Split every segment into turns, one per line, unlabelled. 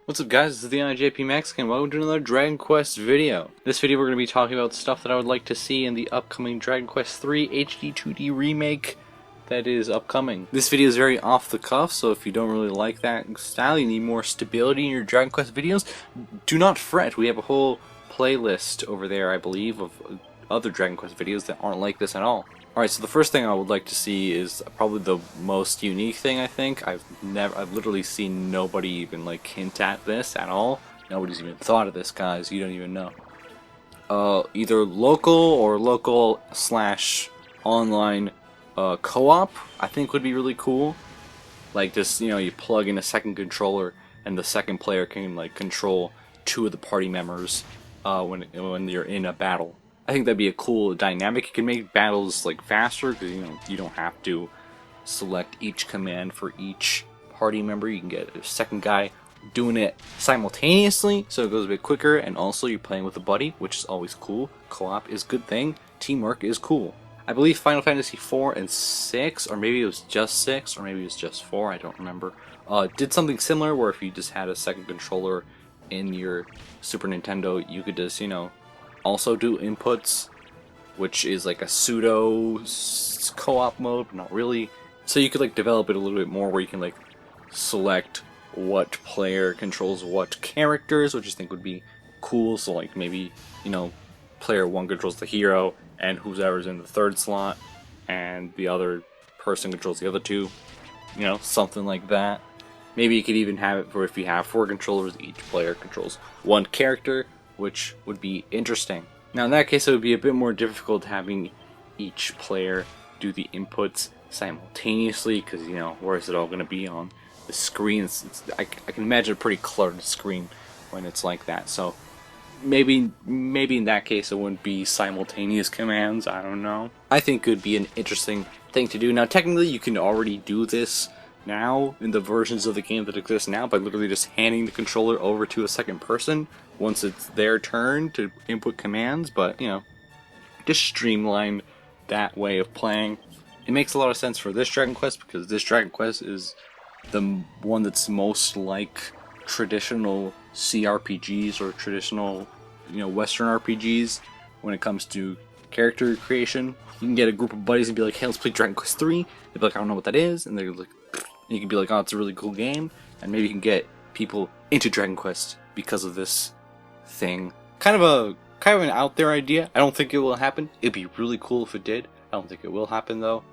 What's up guys, this is the JP Mexican. Welcome to another Dragon Quest video. This video we're going to be talking about stuff that I would like to see in the upcoming Dragon Quest 3 HD2D Remake that is upcoming. This video is very off the cuff, so if you don't really like that style, you need more stability in your Dragon Quest videos, do not fret. We have a whole playlist over there, I believe, of other Dragon Quest videos that aren't like this at all. Alright, so the first thing I would like to see is probably the most unique thing, I think. I've literally seen nobody even like hint at this at all. Nobody's even thought of this, guys. You don't even know. Either local or local/online co-op, I think would be really cool. Like just, you plug in a second controller and the second player can like control two of the party members when you're in a battle. I think that'd be a cool dynamic. You can make battles like faster because you don't have to select each command for each party member. You can get a second guy doing it simultaneously, so it goes a bit quicker. And also, you're playing with a buddy, which is always cool. Co-op is a good thing. Teamwork is cool. I believe Final Fantasy 4 and 6, or maybe it was just 6, or maybe it was just 4. I don't remember. Did something similar where if you just had a second controller in your Super Nintendo, you could just also do inputs, which is like a pseudo co-op mode, but not really. So you could like develop it a little bit more where you can like select what player controls what characters, which I think would be cool. So like maybe, player 1 controls the hero and whoever's in the third slot, and the other person controls the other two, something like that. Maybe you could even have it for if you have 4 controllers, each player controls 1 character, which would be interesting. Now in that case it would be a bit more difficult having each player do the inputs simultaneously, because where is it all going to be on the screen? I can imagine a pretty cluttered screen when it's like that, so maybe in that case it wouldn't be simultaneous commands. I don't know. I think it would be an interesting thing to do. Now technically you can already do this now in the versions of the game that exist now by literally just handing the controller over to a second person once it's their turn to input commands, but just streamline that way of playing. It makes a lot of sense for this Dragon Quest because this Dragon Quest is the one that's most like traditional CRPGs or traditional Western RPGs when it comes to character creation. You can get a group of buddies and be like, hey, let's play Dragon Quest 3. They'd be like, I don't know what that is, and they're like, you can be like, oh, it's a really cool game, and maybe you can get people into Dragon Quest because of this thing. Kind of an out there idea. I don't think it will happen. It'd be really cool if it did. I don't think it will happen though.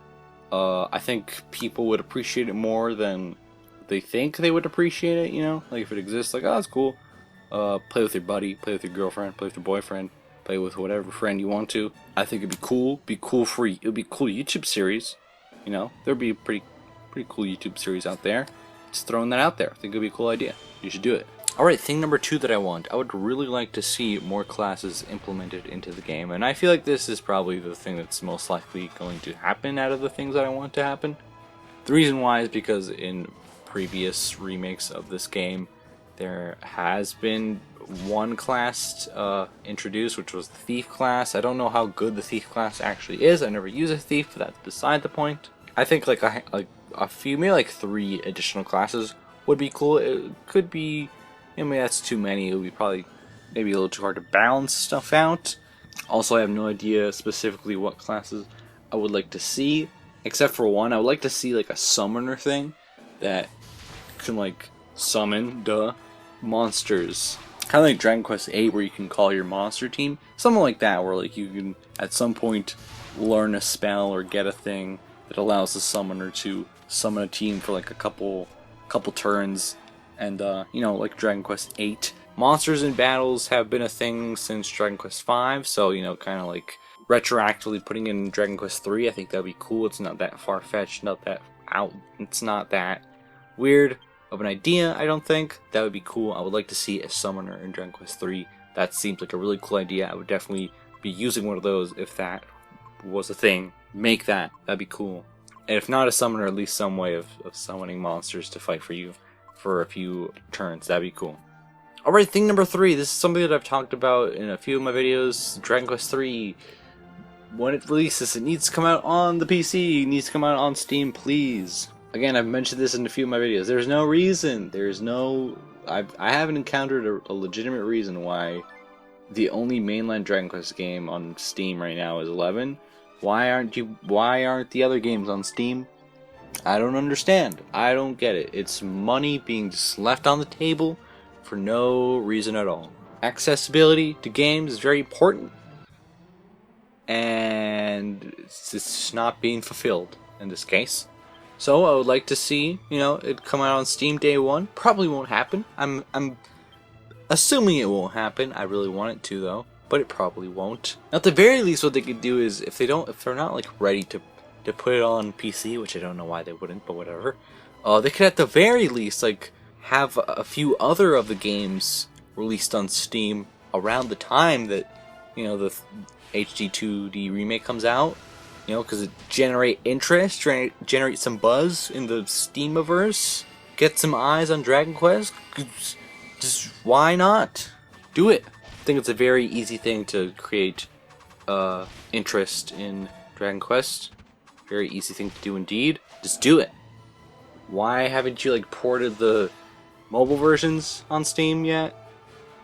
I think people would appreciate it more than they think they would appreciate it. Like if it exists, like, oh, it's cool. Play with your buddy, play with your girlfriend, play with your boyfriend, play with whatever friend you want to. I think it'd be cool. It'd be a cool YouTube series. There'd be a pretty cool YouTube series out there. Just throwing that out there. I think it'd be a cool idea. You should do it. Alright, thing number 2 that I want. I would really like to see more classes implemented into the game, and I feel like this is probably the thing that's most likely going to happen out of the things that I want to happen. The reason why is because in previous remakes of this game, there has been one class introduced, which was the Thief class. I don't know how good the Thief class actually is. I never use a Thief, but that's beside the point. I think like a few, maybe like 3 additional classes would be cool. It could be, maybe that's too many. It would be probably maybe a little too hard to balance stuff out. Also, I have no idea specifically what classes I would like to see, except for one. I would like to see like a summoner thing that can like summon monsters. Kind of like Dragon Quest 8 where you can call your monster team. Something like that where like you can at some point learn a spell or get a thing that allows the summoner to summon a team for like a couple turns. And like Dragon Quest 8. Monsters in battles have been a thing since Dragon Quest 5, so kind of like retroactively putting in Dragon Quest 3, I think that'd be cool. It's not that far-fetched, not that out, it's not that weird of an idea, I don't think. That would be cool. I would like to see a summoner in Dragon Quest 3. That seems like a really cool idea. I would definitely be using one of those if that was a thing. Make that. That'd be cool. And if not a summoner, at least some way of summoning monsters to fight for you for a few turns. That'd be cool. Alright, thing number 3. This is something that I've talked about in a few of my videos. Dragon Quest 3. When it releases, it needs to come out on the PC. It needs to come out on Steam, please. Again, I've mentioned this in a few of my videos. There's no reason. There's no. I haven't encountered a legitimate reason why the only mainline Dragon Quest game on Steam right now is 11. Why aren't the other games on Steam? I don't understand. I don't get it. It's money being just left on the table for no reason at all. Accessibility to games is very important, and it's just not being fulfilled in this case. So I would like to see, it come out on Steam day one. Probably won't happen. I'm assuming it won't happen. I really want it to though, but it probably won't. At the very least, what they could do is if they're not like ready to put it on PC, which I don't know why they wouldn't, but whatever. They could at the very least like have a few other of the games released on Steam around the time that the HD2D Remake comes out. Because it generate interest, generate some buzz in the Steamiverse, get some eyes on Dragon Quest. Just why not? Do it. I think it's a very easy thing to create interest in Dragon Quest. Very easy thing to do indeed. Just do it. Why haven't you ported the mobile versions on Steam yet?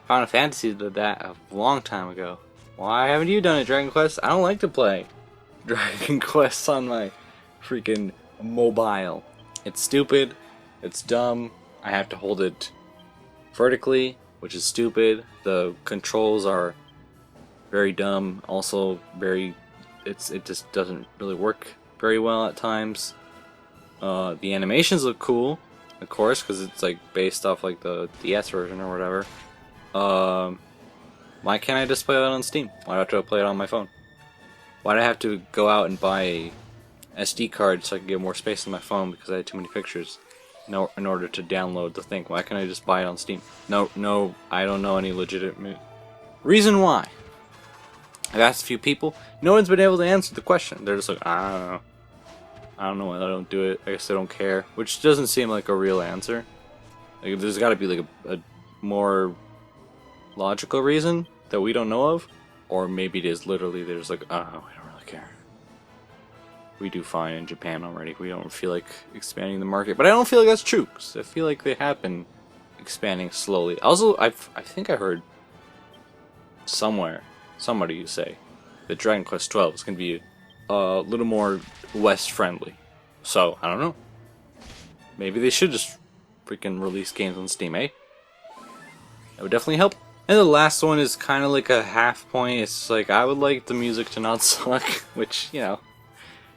Final Fantasy did that a long time ago. Why haven't you done it, Dragon Quest? I don't like to play Dragon Quest on my freaking mobile. It's stupid. It's dumb. I have to hold it vertically, which is stupid. The controls are very dumb. Also, it just doesn't really work very well at times. The animations look cool, of course, because it's based off the DS version or whatever. Why can't I just play that on Steam? Why do I have to play it on my phone? Why do I have to go out and buy a SD card so I can get more space on my phone because I had too many pictures in order to download the thing? Why can't I just buy it on Steam? No, I don't know any legitimate reason why. I've asked a few people. No one's been able to answer the question. They're just like, I don't know. I don't know why I don't do it. I guess I don't care. Which doesn't seem like a real answer. There's got to be a more logical reason that we don't know of. Or maybe it is literally there's we don't really care. We do fine in Japan already. We don't feel like expanding the market. But I don't feel like that's true. 'Cause I feel like they have been expanding slowly. Also, I think I heard somebody say that Dragon Quest 12 is going to be a little more West friendly. So, I don't know. Maybe they should just freaking release games on Steam, eh? That would definitely help. And the last one is kind of like a half point. It's I would like the music to not suck, which,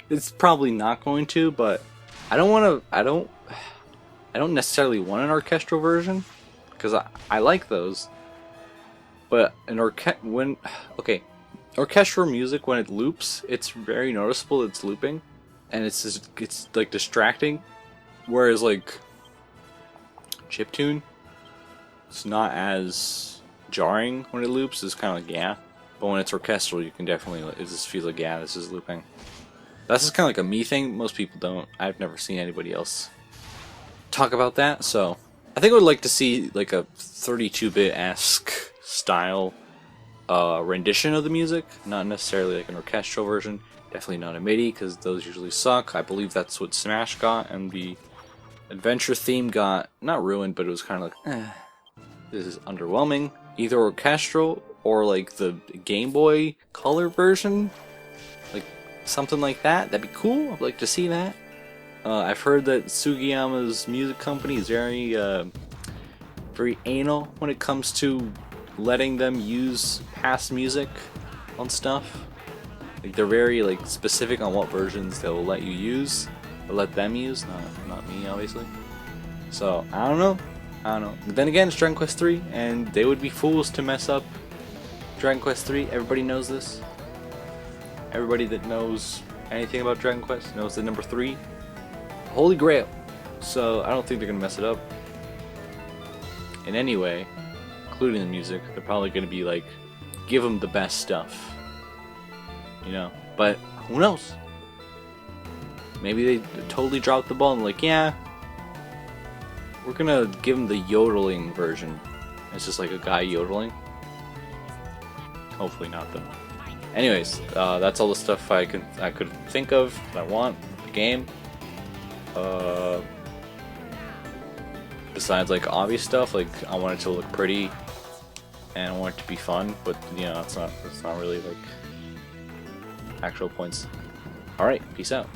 it's probably not going to, but I don't necessarily want an orchestral version, because I like those. But orchestral music, when it loops, it's very noticeable it's looping, and it's distracting, whereas chiptune, it's not as jarring when it loops. It's kind of yeah, but when it's orchestral, you can definitely it just feels like yeah, this is looping. That's just kind of a me thing. Most people don't. I've never seen anybody else talk about that. So I think I would like to see a 32-bit-esque style rendition of the music, not necessarily an orchestral version. Definitely not a MIDI, because those usually suck. I believe that's what Smash got, and the adventure theme got not ruined, but it was kind of this is underwhelming. Either orchestral or the Game Boy Color version, something like that. That'd be cool. I'd like to see that. I've heard that Sugiyama's music company is very anal when it comes to letting them use past music on stuff. They're very specific on what versions they'll let you use, or let them use, not me obviously. So I don't know. But then again, it's Dragon Quest 3, and they would be fools to mess up Dragon Quest 3. Everybody knows this. Everybody that knows anything about Dragon Quest knows that number 3, Holy Grail. So I don't think they're gonna mess it up in any way, including the music. They're probably gonna be give them the best stuff, But who knows? Maybe they totally dropped the ball and yeah, we're gonna give them the yodeling version. It's just a guy yodeling. Hopefully not though. Anyways, that's all the stuff I could think of that I want for the game. Besides like obvious stuff, like I want it to look pretty and I want it to be fun, but you know, it's not really like actual points. Alright, peace out.